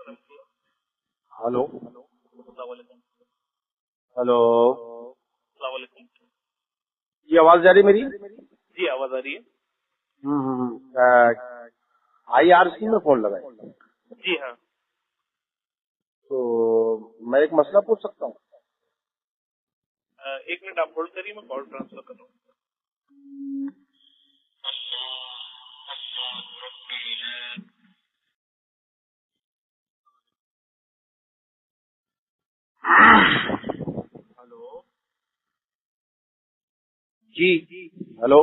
Hello hello السلام علیکم. جی آواز جا رہی میری؟ جی آواز آ رہی ہے. آئی آر سی میں فون لگا ہے. جی ہاں. تو میں ایک مسئلہ پوچھ سکتا ہوں؟ ایک منٹ آپ ہولڈ کریے, میں کال ٹرانسفر کر رہا ہوں. ہلو جی ہلو.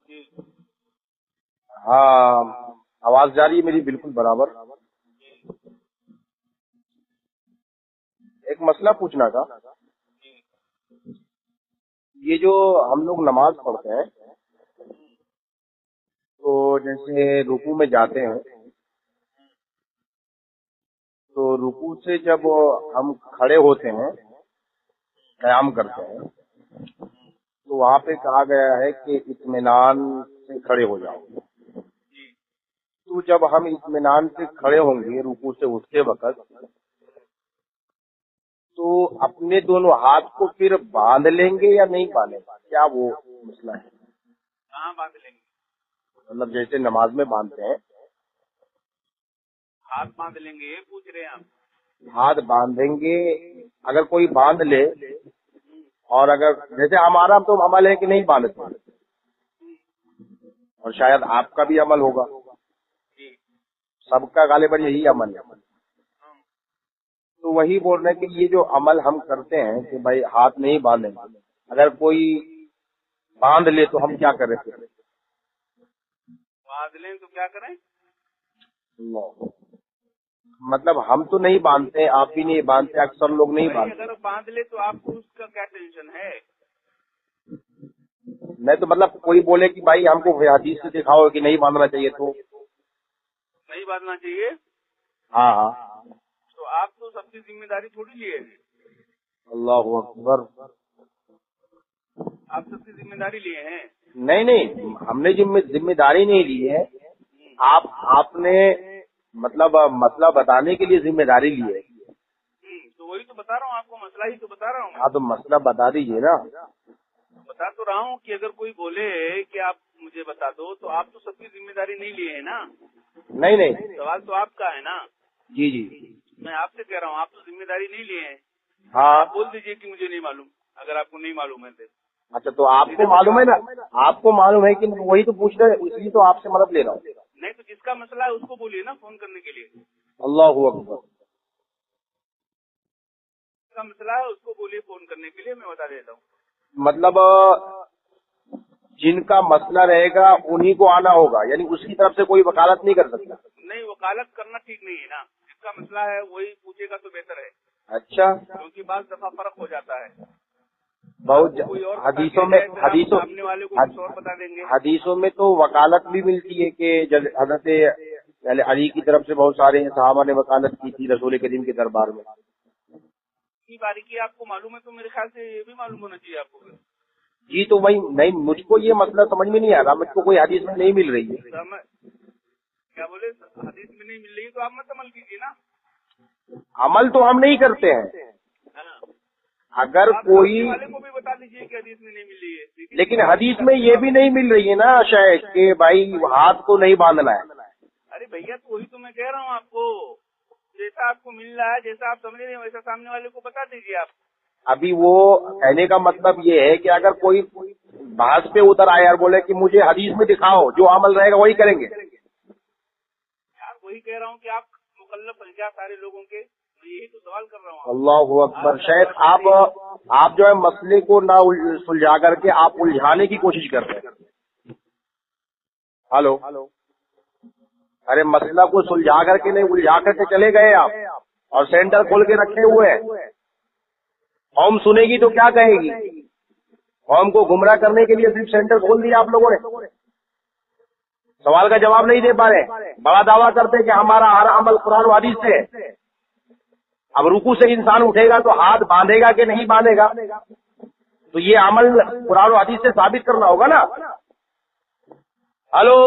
جی ہاں آواز جا رہی ہے میری بالکل برابر. ایک مسئلہ پوچھنا تھا. یہ جو ہم لوگ نماز پڑھتے ہیں تو جیسے رکوع میں جاتے ہیں تو رکوع سے جب ہم کھڑے ہوتے ہیں قیام کرتے ہیں تو وہاں پہ کہا گیا ہے کہ اطمینان سے کھڑے ہو جاؤ. تو جب ہم اطمینان سے کھڑے ہوں گے رکوع سے اٹھتے وقت تو اپنے دونوں ہاتھ کو پھر باندھ لیں گے یا نہیں باندھیں گے؟ کیا وہ مسئلہ ہے؟ کہاں باندھ لیں گے؟ مطلب جیسے نماز میں باندھتے ہیں ہاتھ باندھ لیں گے, یہ پوچھ رہے ہیں آپ؟ ہاتھ باندھیں گے اگر کوئی باندھ لے, اور اگر جیسے ہمارا تو عمل ہے کہ نہیں باندھتے, اور شاید آپ کا بھی عمل ہوگا, سب کا غالباً یہی عمل ہے. تو وہی بول رہے ہیں کہ یہ جو عمل ہم کرتے ہیں کہ بھائی ہاتھ نہیں باندھیں گے, اگر کوئی باندھ لے تو ہم کیا کریں؟ باندھ لیں تو کیا کریں؟ مطلب ہم تو نہیں باندھتے, آپ بھی نہیں باندھتے, اکثر لوگ نہیں باندھتے. اگر باندھ لے تو آپ کو اس کا کیا ٹینشن ہے؟ نہیں تو مطلب کوئی بولے کہ بھائی ہم کو حدیث سے دکھاؤ کہ نہیں باندھنا چاہیے تو نہیں باندھنا چاہیے. ہاں ہاں تو آپ تو سب کی ذمہ داری تھوڑی لیے ہیں. اللہ اکبر. آپ سب کی ذمہ داری لیے ہیں. نہیں ہم نے ذمہ داری نہیں لی ہے, آپ نے مطلب مسئلہ بتانے کے لیے ذمہ داری لی ہے. تو وہی تو بتا رہا ہوں آپ کو, مسئلہ ہی تو بتا رہا ہوں. ہاں تو مسئلہ بتا دیجیے نا. بتا تو رہا ہوں کہ اگر کوئی بولے کہ آپ مجھے بتا دو تو آپ تو سب کی ذمہ داری نہیں لیے ہیں نا. نہیں سوال تو آپ کا ہے نا. جی میں آپ سے کہہ رہا ہوں آپ تو ذمہ داری نہیں لیے ہیں. ہاں آپ بول دیجئے کہ مجھے نہیں معلوم, اگر آپ کو نہیں معلوم ہے تو. اچھا تو آپ کو معلوم ہے نا, آپ کو معلوم ہے کہ وہی تو پوچھ رہے, اس لیے تو آپ سے مدد لے رہا ہوں. نہیں تو جس کا مسئلہ ہے اس کو بولیے نا فون کرنے کے لیے. اللہ اکبر. جس کا مسئلہ ہے اس کو بولیے فون کرنے کے لیے, میں بتا دیتا ہوں. مطلب جن کا مسئلہ رہے گا انہی کو آنا ہوگا, یعنی اس کی طرف سے کوئی وکالت نہیں کر سکتا. نہیں وکالت کرنا ٹھیک نہیں ہے نا. جس کا مسئلہ ہے وہی پوچھے گا تو بہتر ہے. اچھا کیونکہ بعض دفعہ فرق ہو جاتا ہے. بہت کوئی اور حدیثوں میں سامنے والے کو کچھ اور بتا دیں گے. حدیثوں میں تو وکالت بھی ملتی ہے کہ حضرت علی کی طرف سے بہت سارے صحابہ نے وکالت کی تھی رسول کریم کے دربار میں. باریکی آپ کو معلوم ہے تو میرے خیال سے یہ بھی معلوم ہونا چاہیے آپ کو. جی تو وہی نہیں, مجھ کو یہ مسئلہ سمجھ میں نہیں آ رہا, مجھ کو کوئی حدیث میں نہیں مل رہی ہے. کیا بولے حدیث میں نہیں مل رہی تو آپ مت عمل کیجیے نا. عمل تو ہم نہیں کرتے ہیں. اگر کوئی والے کو بھی بتا دیجیے کہ حدیث میں نہیں مل رہی ہے, لیکن حدیث میں یہ بھی نہیں مل رہی ہے نا شاید کہ بھائی ہاتھ کو نہیں باندھنا ہے. ارے بھیا تو وہی تو میں کہہ رہا ہوں آپ کو, جیسا آپ کو مل رہا ہے جیسا آپ سمجھ رہے ہیں ویسا سامنے والے کو بتا دیجیے آپ. ابھی وہ کہنے کا مطلب یہ ہے کہ اگر کوئی بحث پہ اتر آئے اور بولے کہ مجھے حدیث میں دکھاؤ, جو عمل رہے گا وہی کریں گے. یار وہی کہہ رہا ہوں کہ آپ مکلف بن جائے سارے لوگوں کے, یہی تو سوال کر رہا ہوں. اللہ اکبر. شاید آپ جو ہے مسئلے کو نہ سلجھا کر کے آپ الجھانے کی کوشش کر رہے ہیں. ہلو, ارے مسئلہ کو سلجھا کر کے نہیں, الجھا کر کے چلے گئے آپ, اور سینٹر کھول کے رکھے ہوئے ہیں. قوم سنے گی تو کیا کہے گی؟ قوم کو گمراہ کرنے کے لیے صرف سینٹر کھول دیا آپ لوگوں نے. سوال کا جواب نہیں دے پا رہے, بڑا دعویٰ کرتے کہ ہمارا ہر عمل قرآن و حدیث سے ہے. اب رکوع سے انسان اٹھے گا تو ہاتھ باندھے گا کہ نہیں باندھے گا, تو یہ عمل قرآن و حدیث سے ثابت کرنا ہوگا نا. ہلو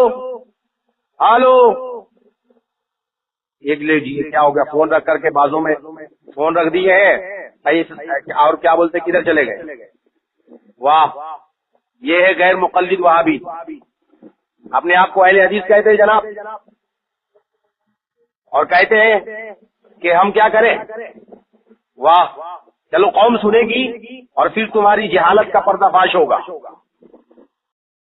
ایک لے جی کیا ہو گیا؟ فون رکھ کر کے بازوں میں فون رکھ دیے ہیں اور کیا بولتے کدھر چلے گئے؟ واہ، یہ ہے غیر مقلد وہابی، اپنے آپ کو اہل حدیث کہتے ہیں جناب، اور کہتے ہیں کہ ہم کیا کریں؟ واہ، چلو قوم سنے گی اور پھر تمہاری جہالت کا پردہ فاش ہوگا۔